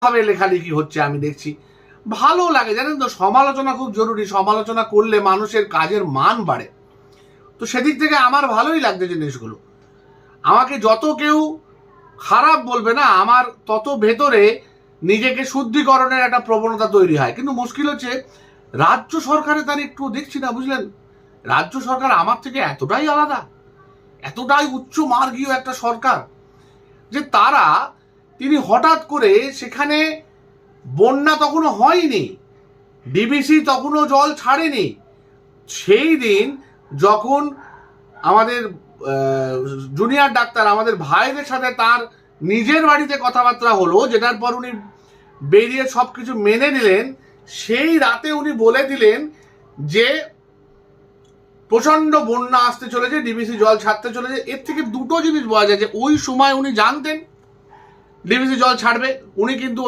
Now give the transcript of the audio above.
ভাবে লেখালেখি হচ্ছে আমি দেখছি, ভালো লাগে। জানেন তো, সমালোচনা খুব জরুরি। সমালোচনা করলে মানুষের কাজের মান বাড়ে। তো সেদিক থেকে আমার ভালোই লাগছে জিনিসগুলো। আমাকে যত কেউ খারাপ বলবে না, আমার তত ভেতরে নিজেকে শুদ্ধিকরণের একটা প্রবণতা তৈরি হয়। কিন্তু মুশকিল হচ্ছে রাজ্য সরকারে তার একটু দেখছি না, বুঝলেন? রাজ্য সরকার আমার থেকে এতটাই আলাদা, এতটাই উচ্চ মার্গীয় একটা সরকার যে তিনি হঠাৎ করে সেখানে বন্যা তখনও হয়নি, ডিবিসি তখনও জল ছাড়েনি, সেই দিন যখন আমাদের জুনিয়র ডাক্তার আমাদের ভাইদের সাথে তার নিজের বাড়িতে কথাবার্তা হলো, যেটার পর উনি বেরিয়ে সবকিছু মেনে নিলেন, সেই রাতে উনি বলে দিলেন যে প্রচন্ড বন্যা আসতে চলেছে, ডিবিসি জল ছাড়তে চলেছে। এর থেকে দুটো জিনিস বোঝা যায় যে ওই সময় উনি জানতেন ডিবিসি জল ছাড়বে। উনি কিন্তু